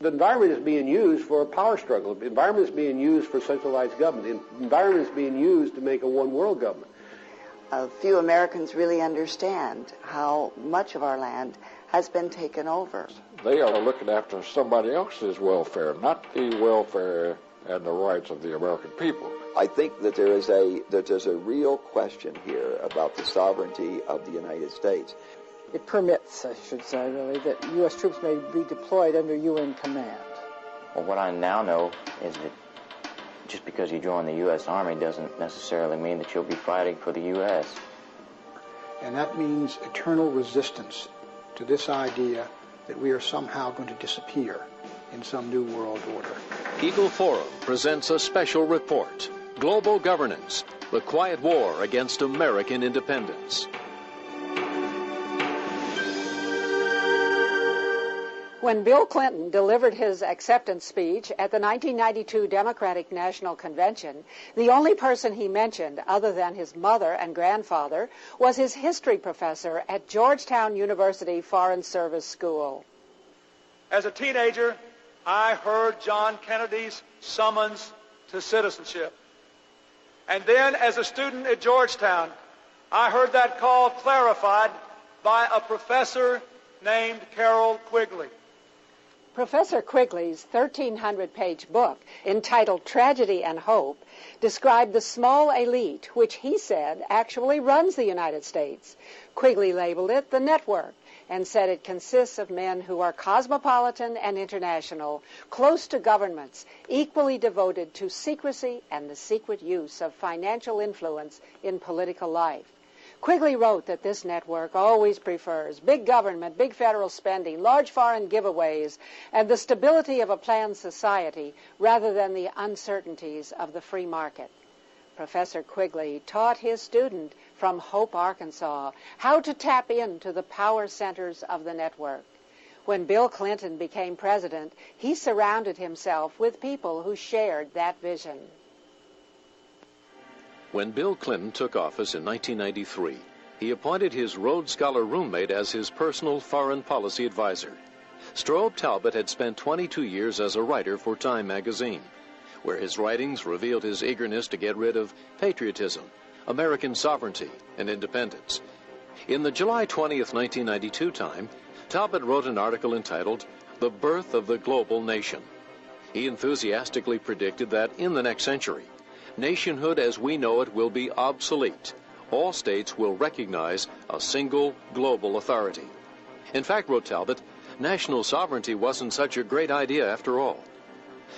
The environment is being used for a power struggle. The environment is being used for centralized government. The environment is being used to make a one-world government. Few Americans really understand how much of our land has been taken over. They are looking after somebody else's welfare, not the welfare and the rights of the American people. I think that there's a real question here about the sovereignty of the United States. It permits, I should say, really, that U.S. troops may be deployed under UN command. Well, what I now know is that just because you join the U.S. Army doesn't necessarily mean that you'll be fighting for the U.S. And that means eternal resistance to this idea that we are somehow going to disappear in some new world order. Eagle Forum presents a special report, Global Governance, the Quiet War Against American Independence. When Bill Clinton delivered his acceptance speech at the 1992 Democratic National Convention, the only person he mentioned, other than his mother and grandfather, was his history professor at Georgetown University Foreign Service School. As a teenager, I heard John Kennedy's summons to citizenship. And then, as a student at Georgetown, I heard that call clarified by a professor named Carroll Quigley. Professor Quigley's 1,300-page book, entitled Tragedy and Hope, described the small elite, which he said actually runs the United States. Quigley labeled it the network, and said it consists of men who are cosmopolitan and international, close to governments, equally devoted to secrecy and the secret use of financial influence in political life. Quigley wrote that this network always prefers big government, big federal spending, large foreign giveaways, and the stability of a planned society rather than the uncertainties of the free market. Professor Quigley taught his student from Hope, Arkansas, how to tap into the power centers of the network. When Bill Clinton became president, he surrounded himself with people who shared that vision. When Bill Clinton took office in 1993, he appointed his Rhodes Scholar roommate as his personal foreign policy advisor. Strobe Talbott had spent 22 years as a writer for Time magazine, where his writings revealed his eagerness to get rid of patriotism, American sovereignty, and independence. In the July 20th, 1992 Time, Talbott wrote an article entitled, The Birth of the Global Nation. He enthusiastically predicted that in the next century, nationhood as we know it will be obsolete. All states will recognize a single global authority. In fact, wrote Talbott, national sovereignty wasn't such a great idea after all.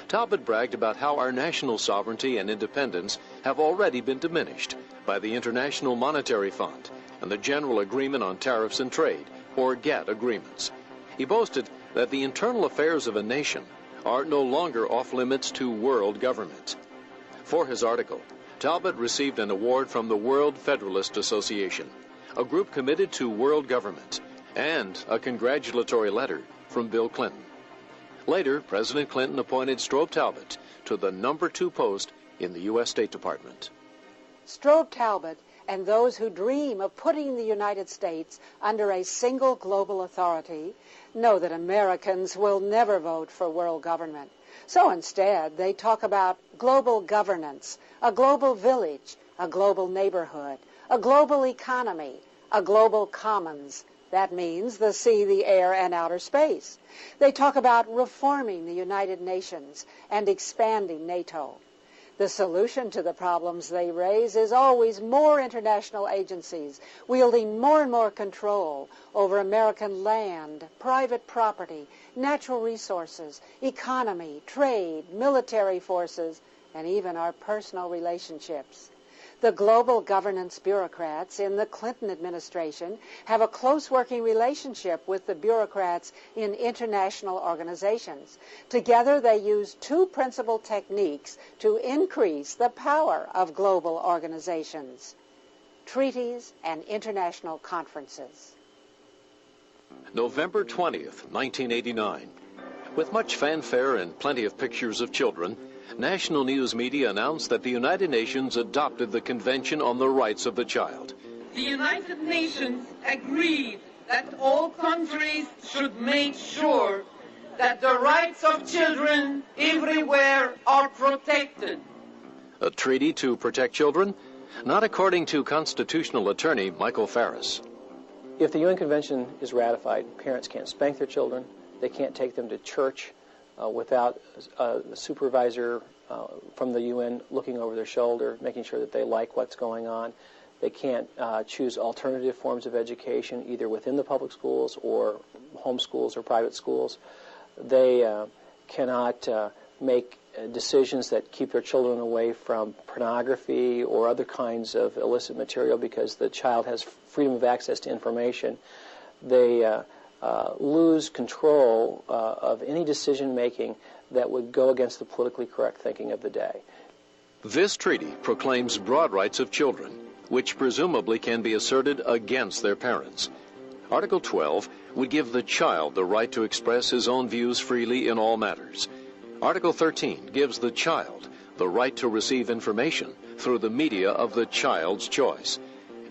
Talbott bragged about how our national sovereignty and independence have already been diminished by the International Monetary Fund and the General Agreement on Tariffs and Trade, or GATT agreements. He boasted that the internal affairs of a nation are no longer off limits to world government. For his article, Talbott received an award from the World Federalist Association, a group committed to world government, and a congratulatory letter from Bill Clinton. Later, President Clinton appointed Strobe Talbott to the number 2 post in the U.S. State Department. Strobe Talbott and those who dream of putting the United States under a single global authority know that Americans will never vote for world government. So instead, they talk about global governance, a global village, a global neighborhood, a global economy, a global commons. That means the sea, the air, and outer space. They talk about reforming the United Nations and expanding NATO. The solution to the problems they raise is always more international agencies wielding more and more control over American land, private property, natural resources, economy, trade, military forces, and even our personal relationships. The global governance bureaucrats in the Clinton administration have a close working relationship with the bureaucrats in international organizations. Together, they use 2 principal techniques to increase the power of global organizations: treaties and international conferences. November 20th, 1989. With much fanfare and plenty of pictures of children, national news media announced that the United Nations adopted the Convention on the Rights of the Child. The United Nations agreed that all countries should make sure that the rights of children everywhere are protected. A treaty to protect children? Not according to constitutional attorney Michael Farris. If the UN Convention is ratified, parents can't spank their children. They can't take them to church without a supervisor from the UN looking over their shoulder, making sure that they like what's going on. They can't choose alternative forms of education, either within the public schools or home schools or private schools. They cannot make decisions that keep their children away from pornography or other kinds of illicit material because the child has freedom of access to information. They lose control of any decision-making that would go against the politically correct thinking of the day. This treaty proclaims broad rights of children, which presumably can be asserted against their parents. Article 12 would give the child the right to express his own views freely in all matters. Article 13 gives the child the right to receive information through the media of the child's choice.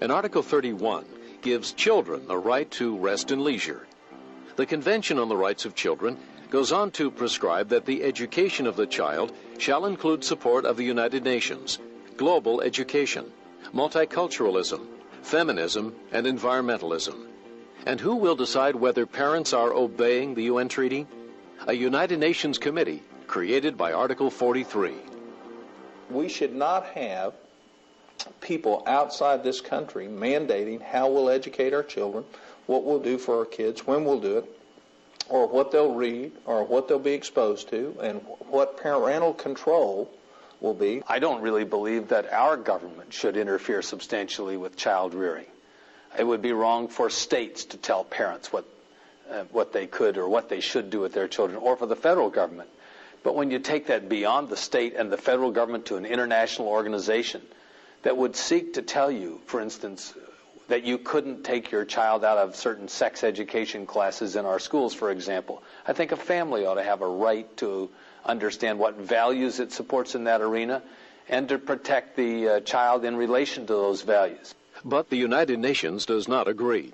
And Article 31 gives children the right to rest and leisure. The Convention on the Rights of Children goes on to prescribe that the education of the child shall include support of the United Nations, global education, multiculturalism, feminism, and environmentalism. And who will decide whether parents are obeying the UN treaty? A United Nations committee created by Article 43. We should not have people outside this country mandating how we'll educate our children, what we'll do for our kids, when we'll do it, or what they'll read, or what they'll be exposed to, and what parental control will be. I don't really believe that our government should interfere substantially with child rearing. It would be wrong for states to tell parents what they could or what they should do with their children, or for the federal government. But when you take that beyond the state and the federal government to an international organization that would seek to tell you, for instance, that you couldn't take your child out of certain sex education classes in our schools, for example, I think a family ought to have a right to understand what values it supports in that arena and to protect the child in relation to those values. But the United Nations does not agree.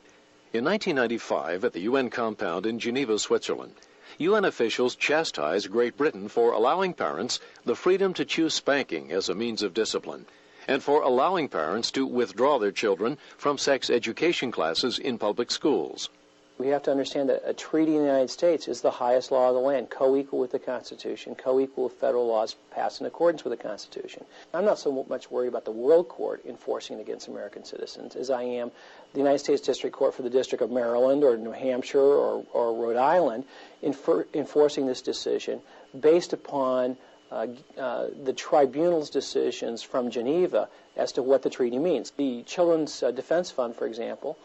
In 1995, at the UN compound in Geneva, Switzerland, UN officials chastised Great Britain for allowing parents the freedom to choose spanking as a means of discipline, and for allowing parents to withdraw their children from sex education classes in public schools. We have to understand that a treaty in the United States is the highest law of the land, co-equal with the Constitution, co-equal with federal laws passed in accordance with the Constitution. I'm not so much worried about the World Court enforcing it against American citizens as I am the United States District Court for the District of Maryland or New Hampshire or Rhode Island enforcing this decision based upon the tribunal's decisions from Geneva as to what the treaty means. The Children's Defense Fund, for example,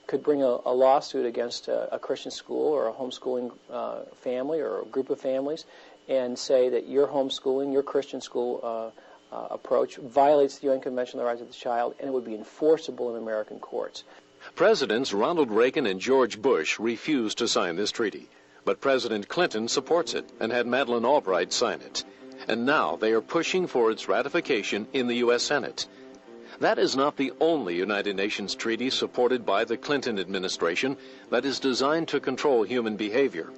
could bring a lawsuit against a Christian school or a homeschooling family or a group of families and say that your homeschooling, your Christian school approach violates the UN Convention on the Rights of the Child, and it would be enforceable in American courts. Presidents Ronald Reagan and George Bush refused to sign this treaty, but President Clinton supports it and had Madeleine Albright sign it. And now they are pushing for its ratification in the U.S. Senate. That is not the only United Nations treaty supported by the Clinton administration that is designed to control human behavior.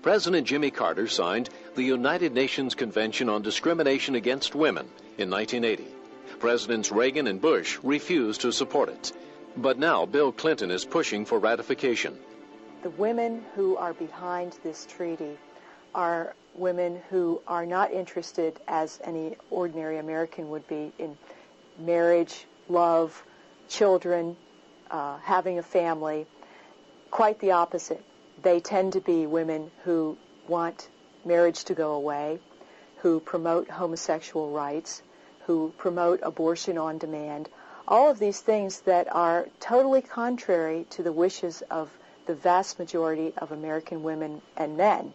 President Jimmy Carter signed the United Nations Convention on Discrimination Against Women in 1980. Presidents Reagan and Bush refused to support it. But now Bill Clinton is pushing for ratification. The women who are behind this treaty are women who are not interested, as any ordinary American would be, in marriage, love, children, having a family. Quite the opposite. They tend to be women who want marriage to go away, who promote homosexual rights, who promote abortion on demand, all of these things that are totally contrary to the wishes of the vast majority of American women and men.